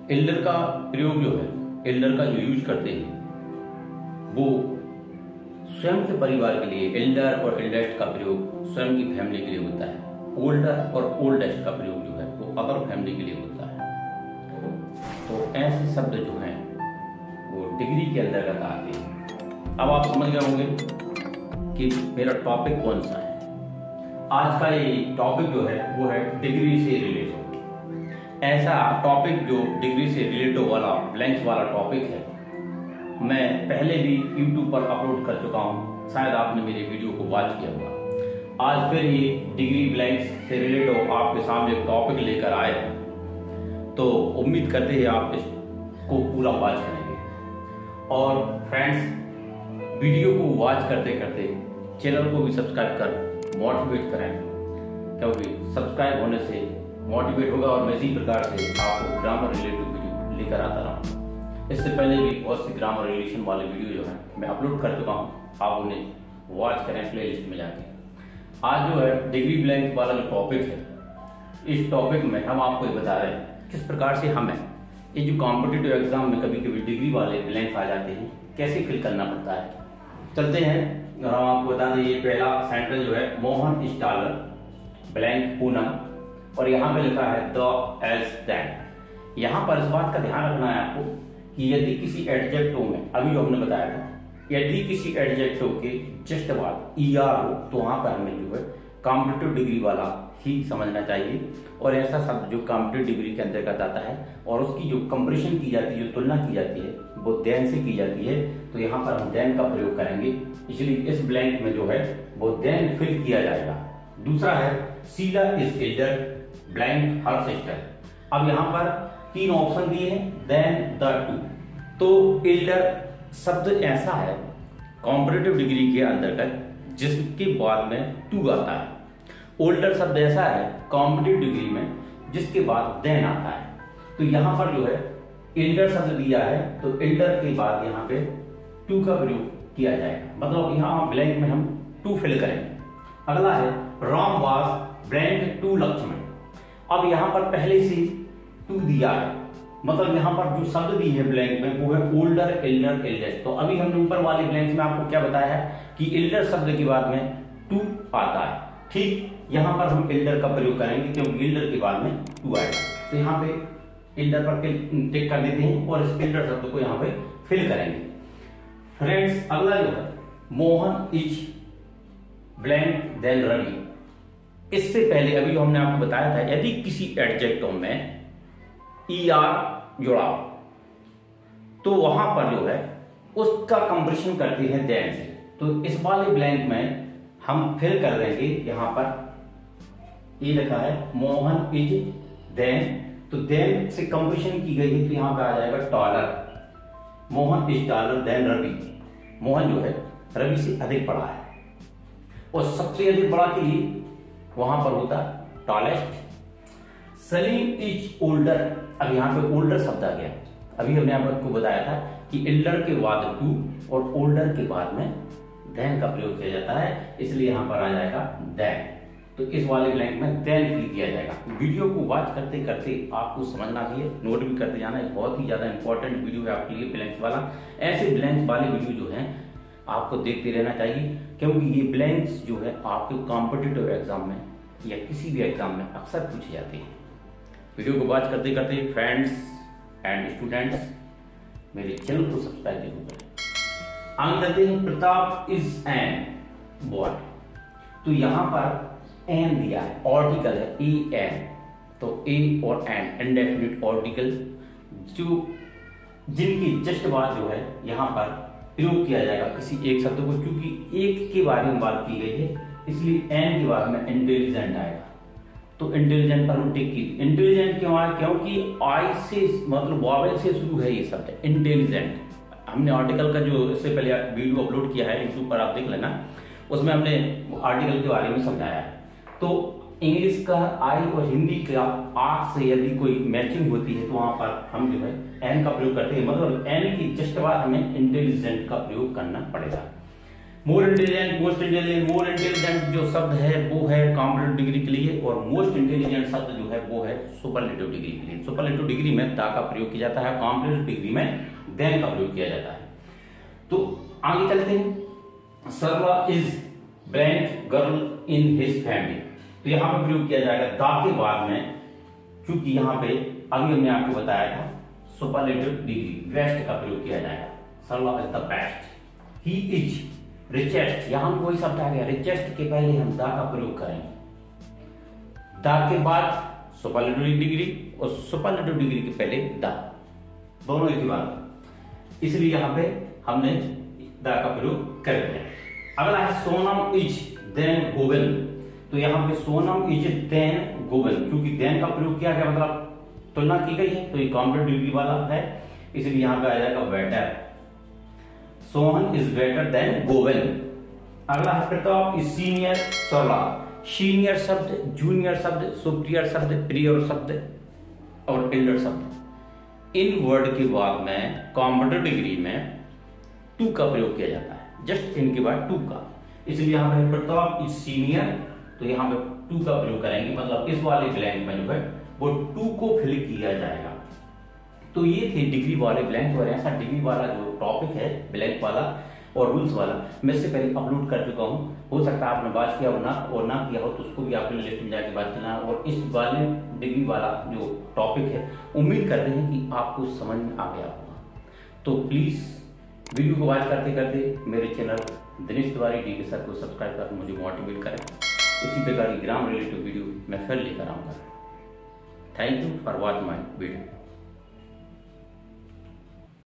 Elder का प्रयोग जो है, एल्डर का जो यूज करते हैं वो स्वयं के परिवार के लिए, एल्डर और एल्डेस्ट का प्रयोग स्वयं की फैमिली के लिए होता है। ओल्डर और ओल्डेस्ट का प्रयोग जो है वो अदर फैमिली के लिए होता है। तो ऐसे शब्द जो हैं वो डिग्री के अंतर्गत आते हैं। अब आप समझ गए होंगे कि मेरा टॉपिक कौन सा है। आज का ये टॉपिक जो है वो है डिग्री से रिलेटेड। ऐसा टॉपिक जो डिग्री से रिलेटेड वाला ब्लैंक्स वाला टॉपिक है, मैं पहले भी YouTube पर अपलोड कर चुका हूँ, शायद आपने मेरे वीडियो को वॉच किया होगा। आज फिर ये डिग्री ब्लैंक्स से रिलेटेड आपके सामने एक टॉपिक लेकर आए हैं, तो उम्मीद करते हैं आप इसको पूरा वॉच करेंगे। और फ्रेंड्स, वीडियो को वॉच करते करते चैनल को भी सब्सक्राइब कर मोटिवेट करें, क्योंकि सब्सक्राइब होने से मोटिवेट होगा और मैं इसी प्रकार से आपको ग्रामर रिलेटेड वीडियो लेकर आता रहूँगा। इससे पहले भी बहुत सी ग्रामर रिलेशन वाले वीडियो जो है मैं अपलोड कर चुका हूँ, आप उन्हें वॉच करें प्लेलिस्ट में जाके। आज जो है डिग्री ब्लैंक वाला जो टॉपिक है, इस टॉपिक में हम आपको ये बता रहे हैं किस प्रकार से हमें ये जो कॉम्पिटिटिव एग्जाम में कभी कभी डिग्री वाले ब्लैंक आ जाते हैं, कैसे फिल करना पड़ता है। चलते हैं और हम आपको बता दें, ये पहला सेंटेंस जो है मोहन स्टालर ब्लैंक पूनम, और यहाँ पे लिखा है द एल्स दैट। यहाँ पर इस बात का ध्यान रखना है आपको कि यदि किसी एडजेक्टिव में, अभी जो हमने बताया था, यदि किसी एडजेक्टिव के जस्ट बाद ईआर हो तो वहां पर हमें जो है कॉम्पिटिटिव डिग्री वाला ही समझना चाहिए। और ऐसा शब्द जो कॉम्पिटिटिव डिग्री के अंतर्गत आता है और उसकी जो कंपैरिजन की जाती है, जो तुलना की जाती है, वो देन से की जाती है, तो यहाँ पर हम देन का प्रयोग करेंगे। इसलिए इस ब्लैंक में जो है वो देन फिल किया जाएगा। दूसरा है Sheela is elder blank her sister. अब यहाँ पर तीन ऑप्शन दिए हैं, देन द टू। तो एल्डर शब्द ऐसा है कॉम्पिटिटिव डिग्री के अंतर्गत जिसके बाद में टू आता है। ओल्डर शब्द ऐसा है कॉम्पिटिटिव डिग्री में जिसके बाद देन आता है। तो यहाँ पर जो है एल्डर शब्द दिया है, तो एल्डर के बाद यहाँ पे टू का प्रयोग किया जाएगा, मतलब यहाँ ब्लैंक में हम टू फिल करेंगे। अगला है राम वास ब्लैंक टू लक्ष्मण। अब यहाँ पर पहले से टू दिया है, मतलब यहाँ पर जो शब्द दी है ब्लैंक में वो है ओल्डर, एल्डर, एल्डेस्ट। तो अभी हमने ऊपर वाले ब्लैंक में आपको क्या बताया है कि एल्डर शब्द के बाद में टू आता है। ठीक, यहाँ पर हम एल्डर का प्रयोग करेंगे क्योंकि एल्डर के बाद में टू आएगा। तो यहाँ पे एल्डर पर टिक कर देते हैं और इस एल्डर शब्द को यहाँ पे फिल करेंगे। फ्रेंड्स, अगला जो है Mohan is blank than Ravi. इससे पहले अभी हमने आपको बताया था यदि किसी एडजेक्टिव में ईआर जुड़ा तो वहां पर जो है उसका कंपैरिजन करते हैं देन से। तो इस वाले ब्लैंक में हम फिल कर देंगे, यहां पर ये लिखा है मोहन इज देन, तो देन से कंपैरिजन की गई है तो यहां पे आ जाएगा taller. Mohan is taller than Ravi. Mohan जो है रवि से अधिक बड़ा है और सबसे अधिक बड़ा के लिए वहां पर होता टॉलेस्ट। Salim is older. अब यहाँ पे ओल्डर शब्द आ गया। अभी हमने आपको बताया था कि एल्डर के बाद टू और ओल्डर के बाद में देन का प्रयोग किया जाता है, इसलिए यहाँ पर आ जाएगा देन। तो इस वाले ब्लैंक में देन फिल किया जाएगा। वीडियो को वॉच करते करते आपको समझना भी है, नोट भी करते जाना है। बहुत ही ज्यादा इंपॉर्टेंट वीडियो है आपके लिए ब्लैंक्स वाला। ऐसे ब्लैंक्स वाले वीडियो जो है आपको देखते रहना चाहिए, क्योंकि ये ब्लैंक्स जो है आपके कॉम्पिटिटिव एग्जाम में या किसी भी एग्जाम में अक्सर पूछे जाते हैं। वीडियो को वॉच करते करते फ्रेंड्स एंड स्टूडेंट्स मेरे चैनल को सब्सक्राइब जरूर करें। आगे चलते हैं, प्रताप इज एन बॉय। तो यहाँ पर एन दिया है, आर्टिकल है ए एन, तो ए और एन इंडेफिनिट आर्टिकल जो जिनकी जस्ट बाद जो है यहाँ पर प्रयोग किया जाएगा किसी एक शब्द को, क्योंकि एक के बारे में बात की गई है इसलिए एन के बाद में इंटेलिजेंट आएगा। तो इंटेलिजेंट पर हम टिक की। इंटेलिजेंट क्यों आया? क्योंकि आई से मतलब वावेल से शुरू है ये शब्द इंटेलिजेंट। हमने आर्टिकल का जो इससे पहले वीडियो अपलोड किया है यूट्यूब पर, आप देख लेना, उसमें हमने आर्टिकल के बारे में समझाया है। तो इंग्लिश का आई और हिंदी का आर से यदि कोई मैचिंग होती है तो वहां पर हम जो है एन का प्रयोग करते हैं, मतलब एन की जस्ट बाद हमें इंटेलिजेंट का प्रयोग करना पड़ेगा। More intelligent, most intelligent. More intelligent जो शब्द है वो है कॉम्परेटिव डिग्री के लिए, और मोस्ट इंटेलिजेंट शब्द जो है वो है सुपरलेटिव डिग्री के लिए। सुपरलेटिव डिग्री में दा का प्रयोग किया जाता है, कॉम्परेटिव डिग्री में देन का प्रयोग किया जाता है। तो आगे चलते हैं। Sarla is blank girl in his family, तो यहां पर प्रयोग किया जाएगा दा के बाद में, क्योंकि यहां पे अभी हमने आपको बताया था सुपरलेटिव डिग्री बेस्ट का प्रयोग किया जाएगा। Sarla is the best, he is richest, यहां वही शब्द आ गया, रिचेस्ट के पहले हम दा का प्रयोग करेंगे, दा के बाद सुपरलेटिव डिग्री और सुपरलेटिव डिग्री के पहले दा, दोनों एक ही बात, इसलिए यहां पे हमने दा का प्रयोग कर दिया। अगला है सोनम इज देन गोविंद, तो यहां पे सोनम इज देन गोविंद, क्योंकि देन का प्रयोग किया गया मतलब तुलना की गई है, तो ये कॉम्परेटिव डिग्री वाला है, इसलिए यहां पे आ जाएगा better, Sohan is better than Govind. अगला है Pratap is senior Sarla, senior शब्द, जूनियर शब्द, सुपीरियर शब्द, प्रियर शब्द और एल्डर शब्द, इन वर्ड के बाद में कॉम्परेटिव डिग्री में टू का प्रयोग किया जाता है, जस्ट इनके बाद टू का, इसलिए यहां पे प्रताप इज सीनियर, तो यहां पे टू का प्रयोग करेंगे, मतलब इस वाले ब्लैंक में जो है वो टू को फिल किया जाएगा। तो ये थे डिग्री वाले ब्लैंक, और ऐसा डिग्री वाला जो टॉपिक है ब्लैंक वाला और रूल्स वाला मैं इससे पहले अपलोड कर चुका हूं, हो सकता है आपने बात किया और ना किया हो, तो उसको भी आपने लिस्ट में जाके बात करना। और इस वाले डिग्री वाला जो टॉपिक है उम्मीद करते हैं कि आपको समझ में आ गया होगा। तो प्लीज वीडियो को वॉच करते करते मेरे channel Dinesh Tiwari DK sir को सब्सक्राइब कर मुझे मोटिवेट करें, इसी प्रकार की ग्राम रिलेटेड वीडियो मैं फिर लेकर आऊंगा। Thank you for watching my video.